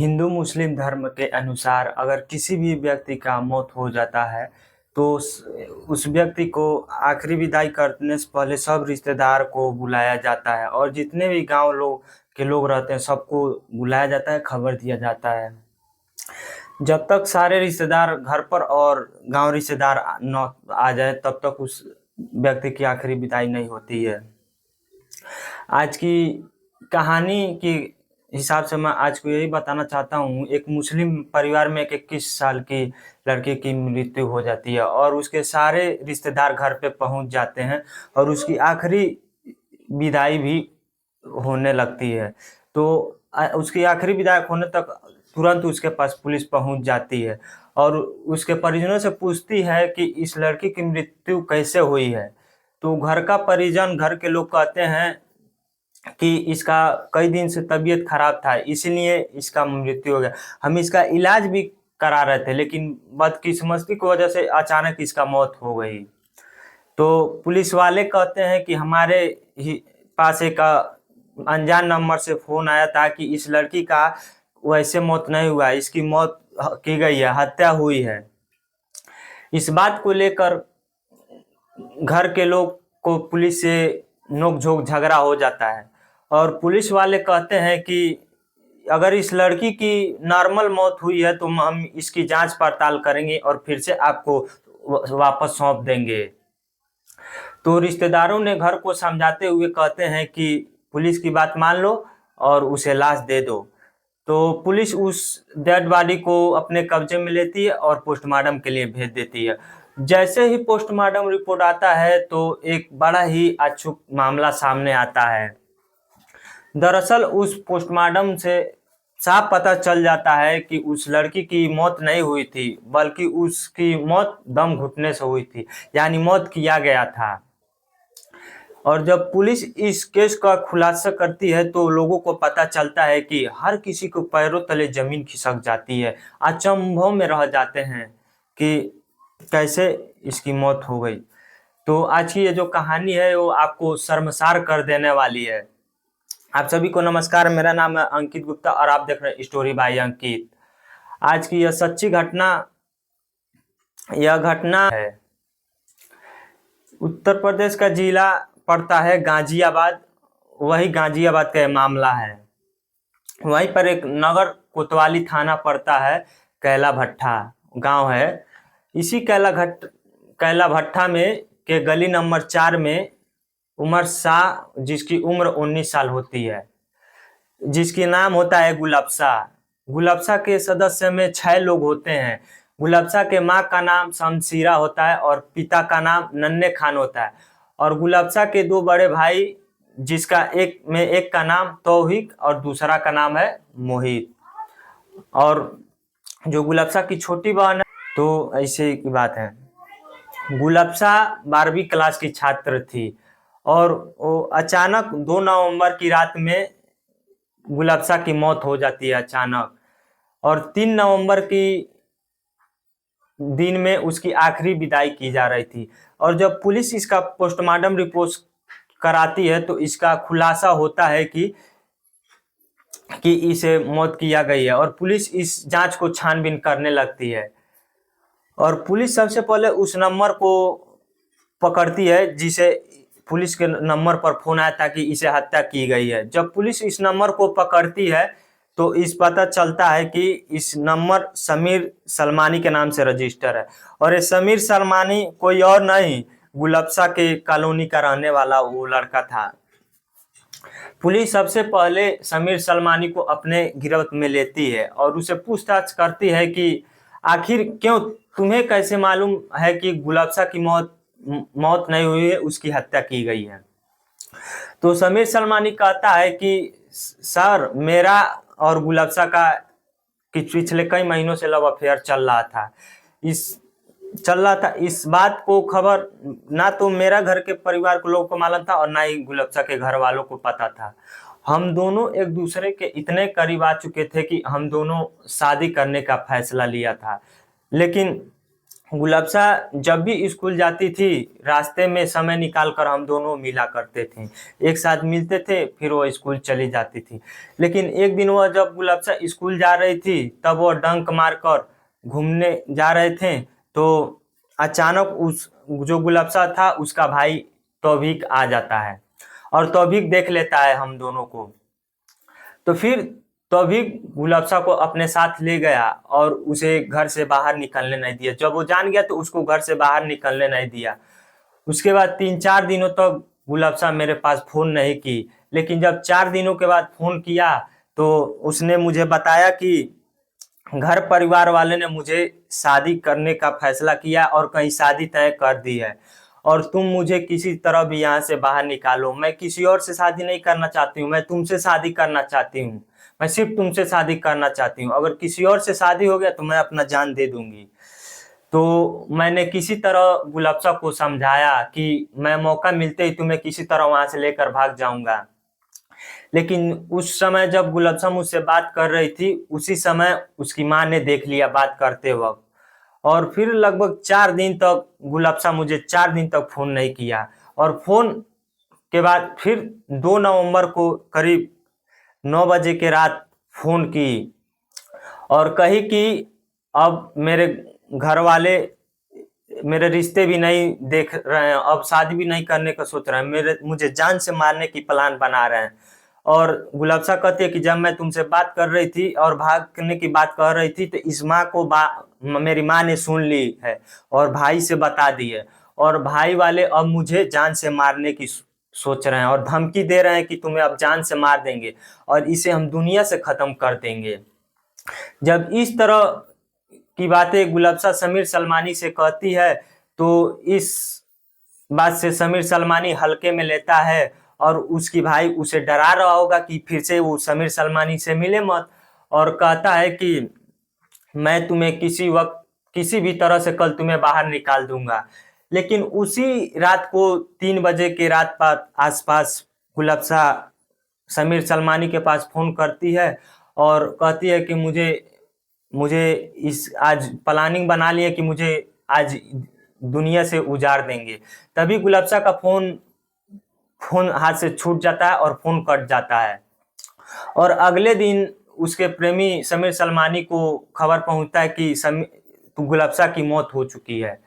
हिंदू मुस्लिम धर्म के अनुसार अगर किसी भी व्यक्ति का मौत हो जाता है तो उस व्यक्ति को आखिरी विदाई करने से पहले सब रिश्तेदार को बुलाया जाता है और जितने भी गांव लोग रहते हैं सबको बुलाया जाता है, खबर दिया जाता है। जब तक सारे रिश्तेदार घर पर और गांव रिश्तेदार न आ जाए तब तक उस व्यक्ति की आखिरी विदाई नहीं होती है। आज की कहानी की हिसाब से मैं आज को यही बताना चाहता हूँ। एक मुस्लिम परिवार में एक 21 साल की लड़की की मृत्यु हो जाती है और उसके सारे रिश्तेदार घर पे पहुंच जाते हैं और उसकी आखिरी विदाई भी होने लगती है। तो उसकी आखिरी विदाई होने तक तुरंत उसके पास पुलिस पहुंच जाती है और उसके परिजनों से पूछती है कि इस लड़की की मृत्यु कैसे हुई है। तो घर का परिजन, घर के लोग कहते हैं कि इसका कई दिन से तबीयत खराब था इसलिए इसका मृत्यु हो गया। हम इसका इलाज भी करा रहे थे लेकिन बदकिस्मती की वजह से अचानक इसका मौत हो गई। तो पुलिस वाले कहते हैं कि हमारे ही पास एक अनजान नंबर से फोन आया था कि इस लड़की का वैसे मौत नहीं हुआ, इसकी मौत की गई है, हत्या हुई है। इस बात को लेकर घर के लोग को पुलिस से नोक-झोंक झगड़ा हो जाता है और पुलिस वाले कहते हैं कि अगर इस लड़की की नॉर्मल मौत हुई है तो हम इसकी जांच पड़ताल करेंगे और फिर से आपको वापस सौंप देंगे। तो रिश्तेदारों ने घर को समझाते हुए कहते हैं कि पुलिस की बात मान लो और उसे लाश दे दो। तो पुलिस उस डेड बॉडी को अपने कब्जे में लेती है और पोस्टमार्टम के लिए भेज देती है। जैसे ही पोस्टमार्टम रिपोर्ट आता है तो एक बड़ा ही अचूक मामला सामने आता है। दरअसल उस पोस्टमार्टम से साफ पता चल जाता है कि उस लड़की की मौत नहीं हुई थी बल्कि उसकी मौत दम घुटने से हुई थी, यानी मौत किया गया था। और जब पुलिस इस केस का खुलासा करती है तो लोगों को पता चलता है कि हर किसी को पैरों तले जमीन खिसक जाती है, अचंभों में रह जाते हैं कि कैसे इसकी मौत हो गई। तो आज की ये जो कहानी है वो आपको शर्मसार कर देने वाली है। आप सभी को नमस्कार, मेरा नाम है अंकित गुप्ता और आप देख रहे हैं स्टोरी बाय अंकित। आज की यह सच्ची घटना, यह घटना है उत्तर प्रदेश का जिला पड़ता है गाजियाबाद, वही गाजियाबाद का मामला है। वहीं पर एक नगर कोतवाली थाना पड़ता है, कैला भट्टा गांव है। इसी कैला भट्टा में के गली नंबर 4 में उमर शाह, जिसकी उम्र 19 साल होती है, जिसकी नाम होता है गुलबसा। गुलबसा के सदस्य में 6 लोग होते हैं। गुलबसा के माँ का नाम शमशीरा होता है और पिता का नाम नन्हे खान होता है। और गुलबसा के 2 बड़े भाई, जिसका एक का नाम तौहीक और दूसरा का नाम है मोहित। और जो गुलबसा की छोटी बहन है, तो ऐसे की बात है। गुलबसा 12वीं क्लास की छात्र थी और वो अचानक 2 नवंबर की रात में गुलबसा की मौत हो जाती है अचानक। और 3 नवंबर की दिन में उसकी आखिरी विदाई की जा रही थी। और जब पुलिस इसका पोस्टमार्टम रिपोर्ट कराती है तो इसका खुलासा होता है कि इसे मौत किया गई है और पुलिस इस जांच को छानबीन करने लगती है। और पुलिस सबसे पहले उस नंबर को पकड़ती है जिसे पुलिस के नंबर पर फोन आया था कि इसे हत्या की गई है। जब पुलिस इस नंबर को पकड़ती है तो इस पता चलता है कि इस नंबर समीर सलमानी के नाम से रजिस्टर है और ये समीर सलमानी कोई और नहीं, गुलबसा के कॉलोनी का रहने वाला वो लड़का था। पुलिस सबसे पहले समीर सलमानी को अपने गिरफ्त में लेती है और उसे पूछताछ करती है कि आखिर क्यों, तुम्हें कैसे मालूम है कि गुलबसा की मौत नहीं हुई है, उसकी हत्या की गई है। तो समीर सलमानी कहता है कि सर, मेरा और गुलबसा का पिछले कई महीनों से लव अफेयर चल रहा था। इस बात को खबर ना तो मेरा घर के परिवार को लोगों को मालूम था और ना ही गुलबसा के घर वालों को पता था। हम दोनों एक दूसरे के इतने करीब आ चुके थे कि हम दोनों शादी करने का फैसला लिया था, लेकिन गुलबसा जब भी स्कूल जाती थी, रास्ते में समय निकाल कर हम दोनों मिला करते थे, एक साथ मिलते थे, फिर वो स्कूल चली जाती थी। लेकिन एक दिन वह जब गुलबसा स्कूल जा रही थी, तब वो डंक मारकर घूमने जा रहे थे, तो अचानक उस जो गुलबसा था उसका भाई तौफीक आ जाता है और तौफीक देख लेता है हम दोनों को। तो फिर तौफीक गुलबसा को अपने साथ ले गया और उसे घर से बाहर निकलने नहीं दिया। जब वो जान गया तो उसको घर से बाहर निकलने नहीं दिया। उसके बाद 3-4 दिनों तक गुलबसा मेरे पास फोन नहीं की, लेकिन जब 4 दिनों के बाद फोन किया तो उसने मुझे बताया कि घर परिवार वाले ने मुझे शादी करने का फैसला किया और कहीं शादी तय कर दी है, और तुम मुझे किसी तरह भी यहाँ से बाहर निकालो। मैं किसी और से शादी नहीं करना चाहती हूँ, मैं तुमसे शादी करना चाहती हूँ, मैं सिर्फ तुमसे शादी करना चाहती हूँ। अगर किसी और से शादी हो गया तो मैं अपना जान दे दूंगी। तो मैंने किसी तरह गुलबसा को समझाया कि मैं मौका मिलते ही तुम्हें किसी तरह वहां से लेकर भाग जाऊंगा। लेकिन उस समय जब गुलबसा मुझसे बात कर रही थी, उसी समय उसकी माँ ने देख लिया बात करते वक्त, और फिर लगभग 4 दिन तक गुलबसा मुझे 4 दिन तक फोन नहीं किया। और फोन के बाद फिर 2 नवंबर को करीब 9 बजे के रात फोन की और कही कि अब मेरे घर वाले मेरे रिश्ते भी नहीं देख रहे हैं, अब शादी भी नहीं करने का सोच रहे हैं, मुझे जान से मारने की प्लान बना रहे हैं। और गुलबसा कहती है कि जब मैं तुमसे बात कर रही थी और भागने की बात कर रही थी, तो इस माँ को मेरी माँ ने सुन ली है और भाई से बता दी है, और भाई वाले अब मुझे जान से मारने की सोच रहे हैं और धमकी दे रहे हैं कि तुम्हें अब जान से मार देंगे और इसे हम दुनिया से खत्म कर देंगे। जब इस तरह की बातें गुलबसा समीर सलमानी से कहती है, तो इस बात से समीर सलमानी हल्के में लेता है और उसकी भाई उसे डरा रहा होगा कि फिर से वो समीर सलमानी से मिले मत, और कहता है कि मैं तुम्हें किसी वक्त किसी भी तरह से कल तुम्हें बाहर निकाल दूंगा। लेकिन उसी रात को 3 बजे के रात पात आसपास गुलबसा समीर सलमानी के पास फोन करती है और कहती है कि मुझे मुझे इस आज प्लानिंग बना ली है कि मुझे आज दुनिया से उजाड़ देंगे। तभी गुलबसा का फोन फोन हाथ से छूट जाता है और फोन कट जाता है। और अगले दिन उसके प्रेमी समीर सलमानी को खबर पहुंचता है कि गुलबसा की मौत हो चुकी है।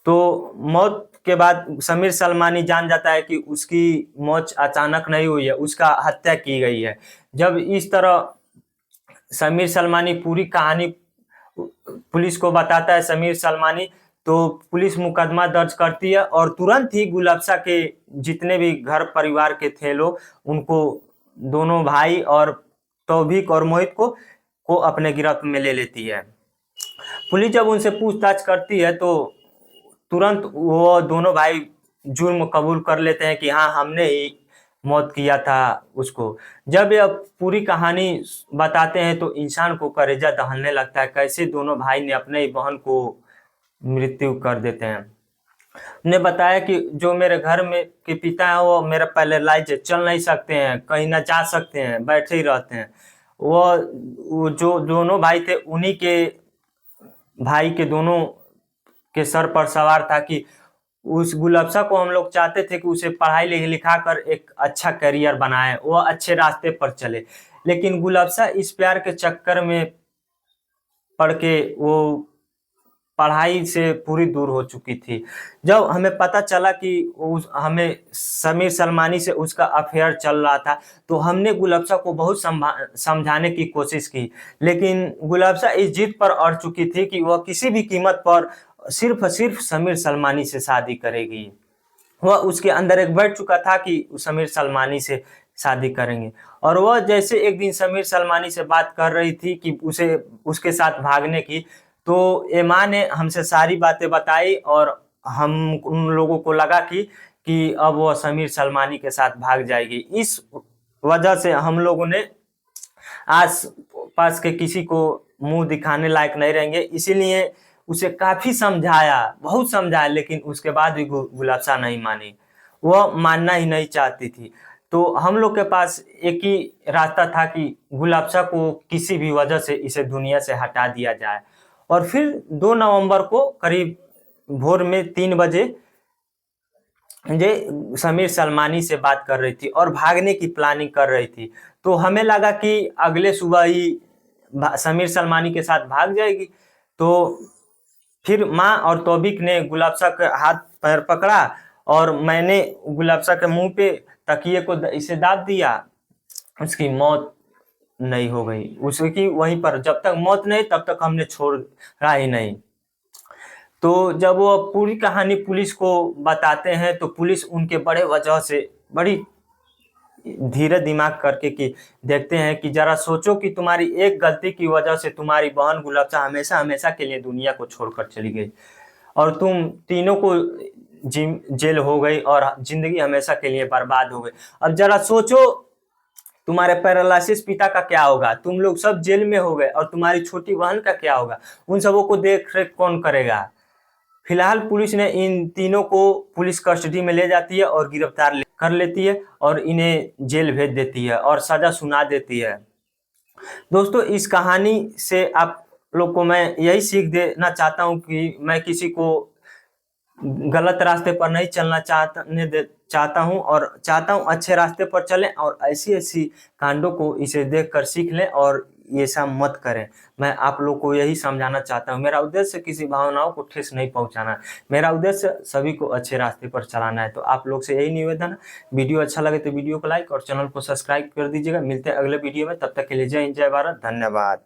तो मौत के बाद समीर सलमानी जान जाता है कि उसकी मौत अचानक नहीं हुई है, उसका हत्या की गई है। जब इस तरह समीर सलमानी पूरी कहानी पुलिस को बताता है समीर सलमानी, तो पुलिस मुकदमा दर्ज करती है और तुरंत ही गुलबसा के जितने भी घर परिवार के थे लोग, उनको दोनों भाई और तौफीक और मोहित को अपने गिरफ्त में ले लेती है। पुलिस जब उनसे पूछताछ करती है तो तुरंत वो दोनों भाई जुर्म कबूल कर लेते हैं कि हाँ, हमने ही मौत किया था उसको। जब ये पूरी कहानी बताते हैं तो इंसान को कलेजा दहलने लगता है, कैसे दोनों भाई ने अपने ही बहन को मृत्यु कर देते हैं। ने बताया कि जो मेरे घर में के पिता हैं वो मेरा पैरालाइज है, चल नहीं सकते हैं, कहीं ना जा सकते हैं, बैठे ही रहते हैं। वो जो दोनों भाई थे, उन्हीं के भाई के दोनों के सर पर सवार था कि उस गुलबसा को हम लोग चाहते थे कि उसे पढ़ाई लिखा कर एक अच्छा करियर बनाए, वो अच्छे रास्ते पर चले। लेकिन गुलबसा इस प्यार के चक्कर में पड़ के वो पढ़ाई से पूरी दूर हो चुकी थी। जब हमें पता चला कि हमें समीर सलमानी से उसका अफेयर चल रहा था, तो हमने गुलबसा को बहुत समझाने की कोशिश की, लेकिन गुलबसा इस जिद पर अड़ चुकी थी कि वह किसी भी कीमत पर सिर्फ समीर सलमानी से शादी करेगी। वह उसके अंदर एक बैठ चुका था कि समीर सलमानी से शादी करेंगे। और वह जैसे एक दिन समीर सलमानी से बात कर रही थी कि उसे उसके साथ भागने की, तो एमा ने हमसे सारी बातें बताई और हम उन लोगों को लगा कि अब वह समीर सलमानी के साथ भाग जाएगी। इस वजह से हम लोगों ने आस पास के किसी को मुंह दिखाने लायक नहीं रहेंगे, इसीलिए उसे काफी समझाया, बहुत समझाया, लेकिन उसके बाद भी गुलबसा नहीं मानी, वह मानना ही नहीं चाहती थी। तो हम लोग के पास एक ही रास्ता था कि गुलबसा को किसी भी वजह से इसे दुनिया से हटा दिया जाए। और फिर 2 नवंबर को करीब भोर में 3 बजे ये समीर सलमानी से बात कर रही थी और भागने की प्लानिंग कर रही थी। तो हमें लगा कि अगले सुबह ही समीर सलमानी के साथ भाग जाएगी। तो फिर माँ और तौफीक ने गुलाबशा के हाथ पैर पकड़ा और मैंने गुलाबशा के मुंह पे तकिए को इसे दाब दिया। उसकी मौत नहीं हो गई, उसकी वहीं पर, जब तक मौत नहीं तब तक हमने छोड़ा ही नहीं। तो जब वो पूरी कहानी पुलिस को बताते हैं तो पुलिस उनके बड़े वजह से बड़ी धीरे दिमाग करके कि देखते हैं कि जरा सोचो कि तुम्हारी एक गलती की वजह से तुम्हारी बहन गुलाबशा हमेशा हमेशा के लिए दुनिया को छोड़कर चली गई और तुम तीनों को जेल हो गई और जिंदगी हमेशा के लिए बर्बाद हो गई। अब जरा सोचो तुम्हारे पैरालिसिस पिता का क्या होगा, तुम लोग सब जेल में हो गए और तुम्हारी छोटी बहन का क्या होगा, उन सबों को देख रेख कौन करेगा। फिलहाल पुलिस ने इन तीनों को पुलिस कस्टडी में ले जाती है और गिरफ्तार कर लेती है और इन्हें जेल भेज देती है और सजा सुना देती है। दोस्तों, इस कहानी से आप लोग को मैं यही सीख देना चाहता हूँ कि मैं किसी को गलत रास्ते पर नहीं चलना चाहता हूँ और चाहता हूँ अच्छे रास्ते पर चलें और ऐसी ऐसी कांडों को इसे देखकर सीख लें और ये सब मत करें। मैं आप लोग को यही समझाना चाहता हूँ। मेरा उद्देश्य किसी भावनाओं को ठेस नहीं पहुंचाना, मेरा उद्देश्य सभी को अच्छे रास्ते पर चलाना है। तो आप लोग से यही निवेदन है, वीडियो अच्छा लगे तो वीडियो को लाइक और चैनल को सब्सक्राइब कर दीजिएगा। मिलते हैं अगले वीडियो में, तब तक के लिए जय हिंद, जय भारत, धन्यवाद।